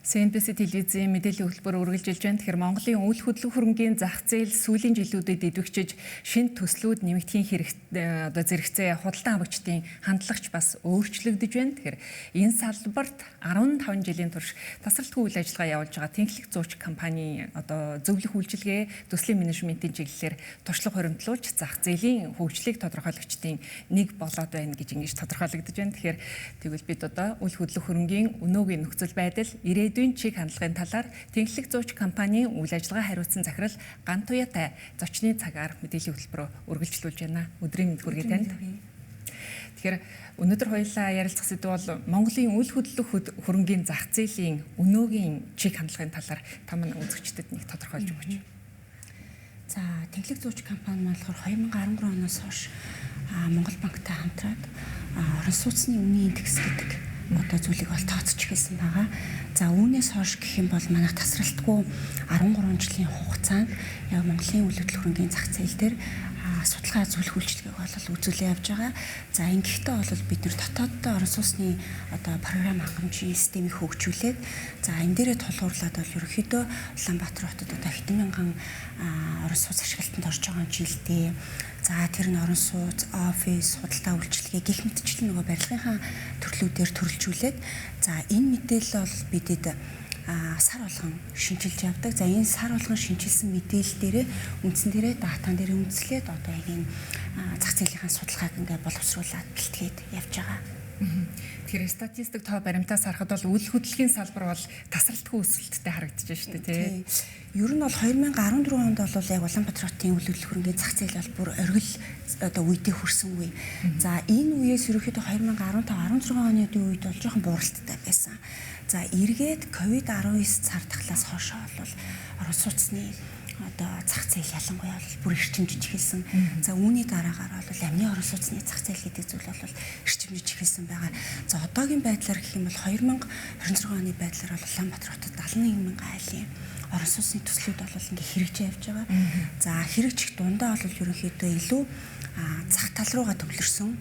CNBC телевизийн мэдээллийн хөтөлбөр үргэлжилж байна. Тэгэхээр Монголын үйл хөдлөх хөрөнгийн зах зээл сүүлийн жилүүдэд идэвхжиж шинэ төслүүд нэмэгдэхийн зэрэгцээ худалдан авагчдын хандлагч бас өөрчлөгдөж байна. Тэгэхээр энэ салбарт 15 жилийн турш тасралтгүй үйл ажиллагаа явуулж байгаа Тэнхлэг зууч компани зөвлөх үйлчилгээ төслийн менежментийн чиглэлээр туршлага хуримтлуулж зах зээлийн хөгжлийг тодорхойлогчдын нэг болоод байна гэж ингэж тодорхойлогдож байна. Тэгэхээр тэгвэл бид үйл хөдлөх хөрөнгийн өнөөгийн нөхцөл байдал ирээдүйн чиг хандлагын талаар Тэнхлэг зууч компанийн үйл ажиллагаа хариуцсан захирал Ган Туяатай зочны цагаар мэдээллийн хөтөлбөрөөр үргэлжлүүлж байна. Өдрийн мэнд хүргэе танд. Тэгэхээр өнөөдөр хоёулаа ярилцах сэдв бол Монголын үйл хөдлөх хөрөнгийн зах зээлийн өнөөгийн чиг хандлагын талаар та манай үзэгчдэд нэг тодорхойлж өгөөч. За, Тэнхлэг зууч компани маань болохоор 2013 оноос хойш Монгол банктай хамтраад орон сууцны үнийн индекс гэдэг зүйлийг бол тооцож эхэлсэн байгаа. За, үүнээс хойш гэх юм бол манайх тасралтгүй 13 жилийн хугацаанд яг Монголын үйл хөдлөх хөрөнгийн зах зээл дээр судалгаа зөвлөх үйлчилгээг бол үзүүлээ явж байгаа. За, ингэхдээ бол бид нэр дотооддоо орон сууцны програм хангамжийн системийг хөгжүүлээд за энэ дээрээ тулгуурлаад бол ерөнхийдөө Улаанбаатар хотод хэдэн мянган орон сууц ашиглалтанд орж байгаа юм жилдээ. За, тэр нь орон сууц, офис, худалдаа үйлчилгээ гэх мэтчлэн нөгөө барилгынхаа төрлүүдээр төрөлжүүлээд за энэ мэдээлэл бол бидэд сар болгон шинжилж явдаг. За, энэ сар болгон шинжилсэн мэдээлэл дээрээ үндсэн дээрээ датан дээрээ үндэслээд яг энэ зах зээлийнхаа судалгааг ингээ боловсруулаад бэлтгээд явж байгаа. Тэгэхээр статистик тоо баримтаас харахад бол үйл хөдлөлийн салбар бол тасралтгүй өсөлттэй харагдаж байна шүү дээ, тий. Ер нь бол 2014 онд бол яг Улаанбаатар хотын үйл хөдлөх хөрөнгийн зах зээл бол бүр оргил үедээ хүрсэн үе. За, энэ үеэс ерөөхдөө 2015-16 оны үед бол жоохон бууралттай байсан. За, эргээд COVID-19 цар тахлаас хойш бол орон сууцны зах зээл ялангуяа бол бүр эрчимжиж эхэлсэн. За, үүний дараагаар бол амны орон сууцны зах зээл гэдэг зүйл бол эрчимжиж эхэлсэн байгаа. За, одоогийн байдлаар гэх юм бол 2026 оны байдлаар бол Улаанбаатар хотод 71 мянган айлын орон сууцны төслүүд бол ингээ хэрэгжиж явж байгаа. За, хэрэгжих дундаа бол ерөнхийдөө илүү зах тал руугаа төвлөрсөн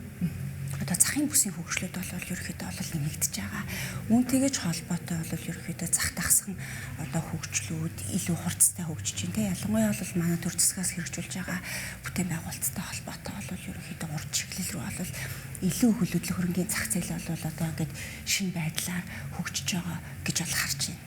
захын бүсийн хөгжлүүд бол ерөнхийдөө нэмэгдэж байгаа. Үүнтэйгэж холбоотой бол ерөнхийдөө зах тахсан хөгжлүүд илүү хурцтай хөгжиж байна. Ялангуяа бол манай төр засгаас хэрэгжүүлж байгаа бүтээн байгуулалттай холбоотой бол ерөнхийдөө урд чиглэл рүү бол илүү үйл хөдлөх хөрөнгийн зах зээл бол ингээд шинэ байдлаар хөгжиж байгаа гэж бол харж байна.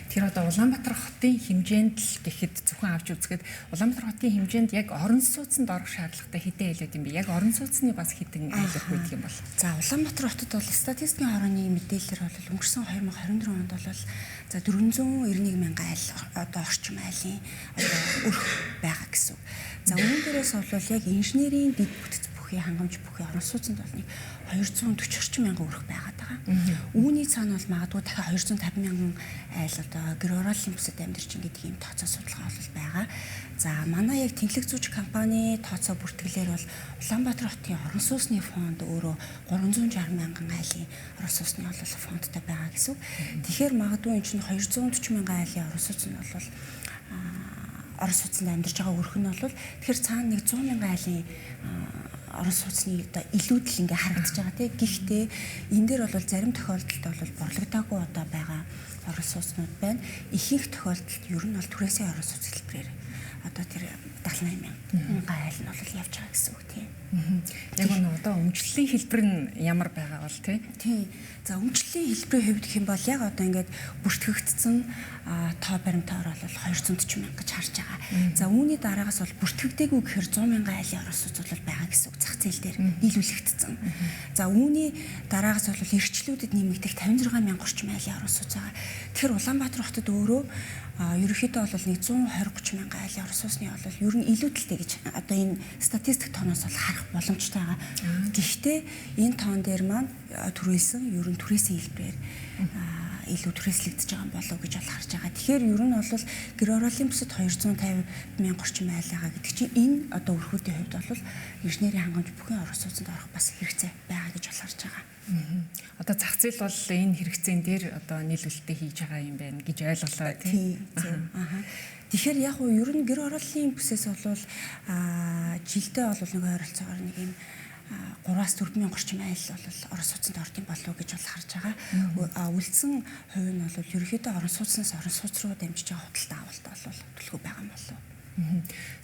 Тэр Улаанбаатар хотын хэмжээнд л гэхэд зөвхөн авч үзэхэд Улаанбаатар хотын хэмжээнд яг орон сууцнд орох шаардлагатай хэдэн айлууд юм бэ? Яг орон сууцны бас хэдэн айлууд байдаг юм бол? За, Улаанбаатар хотод бол статистикийн хорооны мэдээлэлээр бол өнгөрсөн 2024 онд бол за 491 мянган айл орчим айлын өрх байгаа гэсэн үг. За, үүн дээрээс бол яг инженерийн дэд бүтц бүхий хангамж бүхий орон сууцнд бол 240 орчим мянган өрх байгаад байгаа. Үүний цаана бол магадгүй дахиад 250 мянган айл гэр орооллын бүсэд амьдарч гэдэг ийм тооцоо судалгаа бол байгаа. За, манай яг Тэнхлэг зууч компани тооцоо бүртгэлээр бол Улаанбаатар хотын орон сууцны фонд өөрөө 360 мянган айлын орон сууцны фондтой байгаа гэсэн. Тэгэхээр магадгүй энэ чинь 240 мянган айлын орон сууц нь бол орон сууцнд амьдарч байгаа өрх нь бол тэгэхээр цаана нэг 100 мянган айлын орон сууцны илүүдл ингээ харагдаж байгаа тийм. Гэхдээ энэ дээр бол зарим тохиолдолд бол борлогдоогүй байгаа орон сууцнууд байна. Ихэнх тохиолдолд ер нь бол түрээсээ орон сууц хэлбэрээр тэр 78 мянган айл нь бол явж байгаа гэсэн үг тийм. Яг өмчлөлийн хэлбэр нь ямар байгаа бол тийм. За, өмчлөлийн хэлбэрийн хувьд гэх юм бол яг ингээд бүртгэгдсэн тоо баримтаар бол 240 мянга гэж харж байгаа. За, үүний дараагаас бол бүртгэгдээгүй гэхээр 100 мянган айлын орон сууц бол байгаа гэсэн үг. Зах зээл дээр нийлүүлэгдсэн. За, үүний дараагаас бол эрчлүүдэд нэмэгдэх 56 мянган орчим айлын орон сууц байгаа. Тэгэхээр Улаанбаатар хотод өөрөө ерөнхийдөө бол 120-30 мянган айлын орон сууцны бол ер нь илүүдэлтэй гэж энэ статистик тооноос бол харах боломжтой байгаа. Гэхдээ энэ тоон дээр маань түрээсэн ер нь түрээсийн хэлбэрээр илүү түрээслэгдэж байгаа болов гэж бол харж байгаа. Тэгэхээр ер нь бол гэр орооллын бүсэд 250 мянган орчим айл байгаа гэдэг чинь энэ өрхүүдийн хувьд бол инженерийн хангамж бүхэн орон сууцнд орох бас хэрэгцээ байгаа гэж бол харж байгаа. Зах зээл бол энэ хэрэгцээн дээр нийлүүлэлтээ хийж байгаа юм байна гэж ойлголоо тийм. Тэгэхээр яг ер нь гэр орооллын бүсээс бол жилдээ бол нэг ойролцоогоор нэг юм 3-4 мянган орчим айл бол орон сууцнд орд юм болов уу гэж бол харж байгаа. Үлдсэн хувь нь бол ерөнхийдөө орон сууцнаас орон сууц руу дамжиж байгаа худалдаа авалт бол төлхөө байгаа юм болов.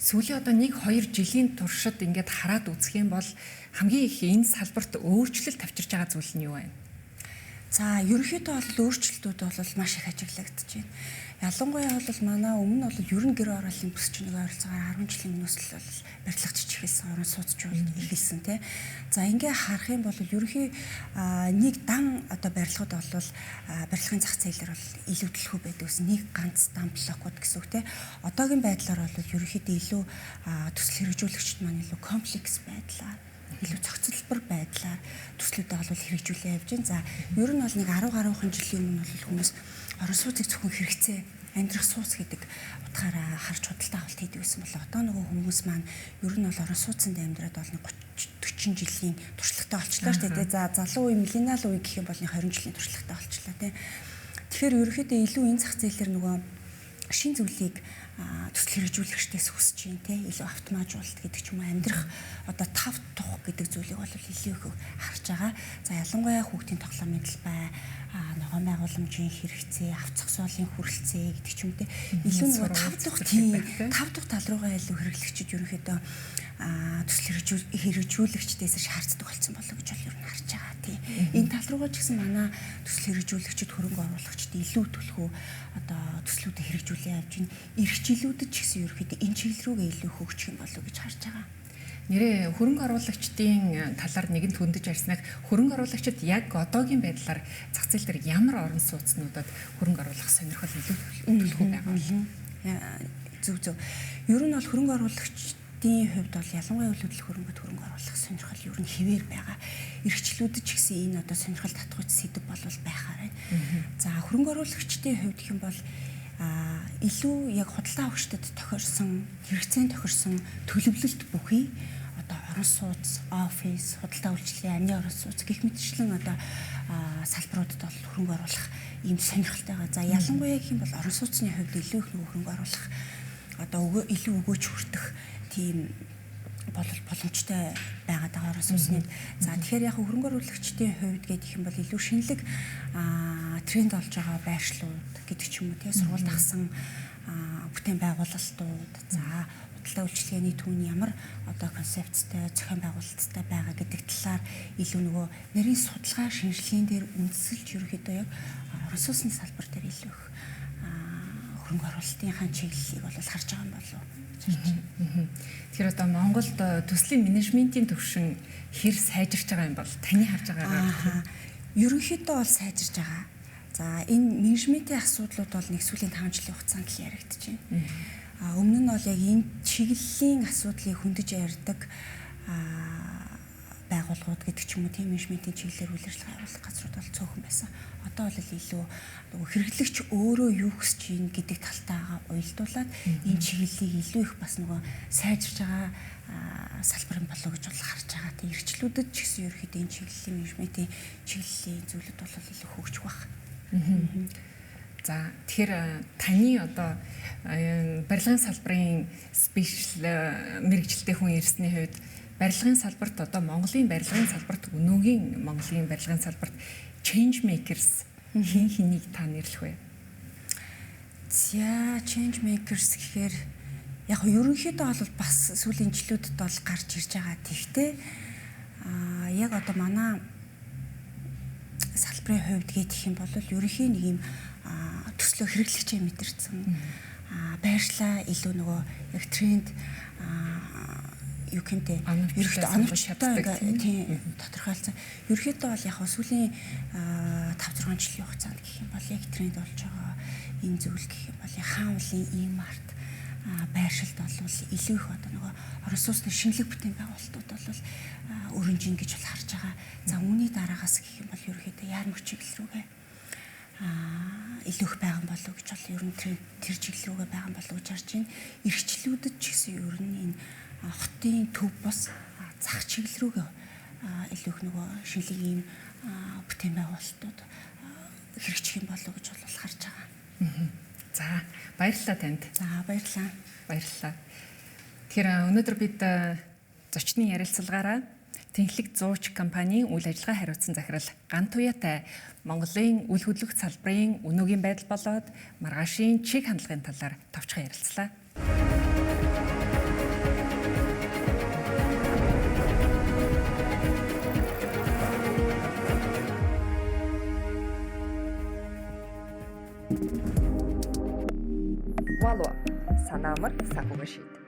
Сүүлийн одоо 1-2 жилийн туршид ингээд хараад үзэх юм бол хамгийн их энэ салбарт өөрчлөлт авчирч байгаа зүйл нь юу вэ? За ерөнхийдөө бол өөрчлөлтүүд бол маш их ажиглагдаж байна. Ялангуяа бол манай өмнө бол ер нь гэр ороолын бүс чинь нэг ойролцоогоор 10 жилийн өмнөөс л бол барилгачиж эхэлсэн, орон сууцчуул эхэлсэн тий. За ингээ харах юм бол ерөнхий нэг дан одоо барилгад бол барилгын зах зээлэр бол илүү төлхөө байдаг ус нэг ганц дан блокууд гэсэн үг тий. Одоогийн байдлаар бол ерөнхийдөө илүү төсөл хэрэгжүүлэгчд маань илүү комплекс байдлаар илүү цогцлбор байдлаар төслүүдээ бол хэрэгжүүлээ явж байна. За ер нь бол нэг 10 гаруйхан жилийн өмнө бол хүмүүс орон сууцыг зөвхөн хэрэгцээ амьдрах сууц гэдэг утгаараа харж худалдаа авалт хийдэг гэсэн бол одоо нөгөө хүмүүс маань ер нь бол орон сууцнд амьдраад бол нэг 30-40 жилийн туршлагатай болчлоо шүү дээ. За залуу үе миллениал үе гэх юм бол 20 жилийн туршлагатай болчлоо тий. Тэгэхээр ерөөхдөө илүү энэ зах зээлээр нөгөө шин зүйлийг төсөл хэрэгжүүлэгчдээс хүсэж байна те илүү автоматжуулалт гэдэг ч юм уу амьдрах одоо тав тух гэдэг зүйлийг бол илүү их харж байгаа. За ялангуяа хүүхдийн тоглоомын талбай, ногоон байгууламжийн хэрэгцээ, авцах суулын хүрэлцээ гэдэг ч юм те илүү нөгөө тав тух тал руугаа илүү хэрэглэгчид ерөнхийдөө төсөл хэрэгжүүлэгчдээс шаарддаг болсон болов гэж бол ер нь харж байгаа тийм. Энэ тал руугаа ч гэсэн манай төсөл хэрэгжүүлэгчид хөрөнгө оруулагчид илүү төлхөө одоо төслүүдийг хэрэгжүүлээ явж байна. Ирэх жилүүдэд ч гэсэн ерөөхдөө энэ чиглэл рүүгээ илүү хөгжих юм болов гэж харж байгаа. Нэрээ хөрөнгө оруулагчдын талаар нэгэнт хөндөж ярьснаар хөрөнгө оруулагчид яг одоогийн байдлаар зах зээл дээр ямар орон сууцнуудад хөрөнгө оруулах сонирхол илүү төлхөө байгаа бол зөв. Ер нь бол хөрөнгө оруулагчдын хувьд бол ялангуяа өлөдлөх хөрөнгөд хөрөнгө оруулах сонирхол ер нь хэвээр байгаа. Иргэчлүүдэд ч гэсэн энэ одоо сонирхол татгууч сэдв болвол байхаар байна. За хөрөнгө оруулагчдын хувьд гэх юм бол илүү яг худалдаа авагчдад тохирсон, хэрэгцээнд тохирсон төлөвлөлт бүхий одоо орон сууц, офис, худалдаа үйлчлэлийн амны орон сууц гэх мэтчлэн одоо салбаруудад бол хөрөнгө оруулах ийм сонирхолтой байгаа. За ялангуяа гэх юм бол орон сууцны хувьд илүү их хөрөнгө оруулах одоо илүү өгөөж хүртэх тийм боломжтой байгаад байгаа орон сууцны. За тэгэхээр яг хөрөнгө оруулагчдын хувьд гэдэг юм бол илүү шинэлэг тренд болж байгаа байршлууд гэдэг ч юм уу тийм сургууль дагсан бүтээн байгуулалтууд за худалдаа үйлчилгээний түүний ямар одоо концепттэй зохион байгуулалттай байгаа гэдэг талаар илүү нөгөө нарийн судалгаа шинжилгээнд дээр үндэслэж ерөөхдөө яг орон сууцны салбар дээр илүү их хөрөнгө оруулалтынхаа чиглэлийг бол харж байгаа юм болов уу? Тэгэхээр одоо Монголд төслийн менежментийн төвшин хэр сайжирч байгаа юм бол таны харж байгаагаар ерөнхийдөө бол сайжирч байгаа. За энэ менежментийн асуудлууд бол нэг сүүлийн 5 жилийн хугацаанд л яригдчихэв. Өмнө нь бол яг энэ чиглэлийн асуудлыг хөндөж ярьдаг байгууллагууд гэдэг ч юм уу тийм менежментийн чиглэлээр үйл ажиллагаа явуулах газрууд бол цөөхөн байсан. Одоо бол илүү хэрэглэгч өөрөө юу хүсэж байна гэдэг талтайгаа уялдуулаад энэ чиглэлийг илүү их бас нөгөө сайжирч байгаа салбар юм болов уу гэж бол харж байгаа. Тийм эрхчлүүдэд ч гэсэн ерөөхдөө энэ чиглэлийн менежментийн чиглэлийн зүйлүүд бол илүү хөгжих байх. За тэгэхээр таны одоо барилгын салбарын спешиал мэрэгчлэлтэй хүн ирсний хувьд барилгын салбарт одоо Монголын барилгын салбарт өнөөгийн Монголын барилгын салбарт change makers хин хэнийг та нэрлэх вэ? За change makers гэхээр яг ерөнхийдөө бол бас сүүлийн жилүүдэд бол гарч ирж байгаа. Тэгтээ яг одоо манай салбарын хувьд гэх юм бол ерөнхийн нэг юм төслөө хэрэглэгчээ мэдэрсэн байршлаа илүү нөгөө яг тренд юу гэмтэй ерөөхдөө оновчтой тийм тодорхойлсон. Ерөөхдөө бол яг сүүлийн 5-6 жилийн хугацаанд гэх юм бол яг тренд болж байгаа энэ зүйл гэх юм бол хаан уулын e-mart байршилд бол илүү их одоо нөгөө орон сууцны шинэлэг бүтээн байгуулалтууд бол өрнжин гэж бол харж байгаа. За үүний дараагаас гэх юм бол ерөөхдөө яармаг чиглэл рүүгээ илүү их байгаа болов гэж бол ер нь тэр чиглэл рүүгээ байгаа болов гэж харж байна. Иргэчлүүдэд ч гэсэн ер нь энэ хотын төв бос зах чиглэл рүүгээ илүү их нөгөө шинэлэг ийм бүтээн байгуулалтууд хэрэгжих юм болов гэж бол харж байгаа. За баярлалаа танд. За баярлалаа. Баярлалаа. Тэгэхээр өнөөдөр бид зочны ярилцлагаараа Тэнхлэг зууч компанийн үйл ажиллагаа хариуцсан захирал Ган Туяатай Монголын үл хөдлөх салбарын өнөөгийн байдал болоод маргаашийн чиг хандлагын талаар товчхон ярилцлаа. Валу санаамар сахугашид.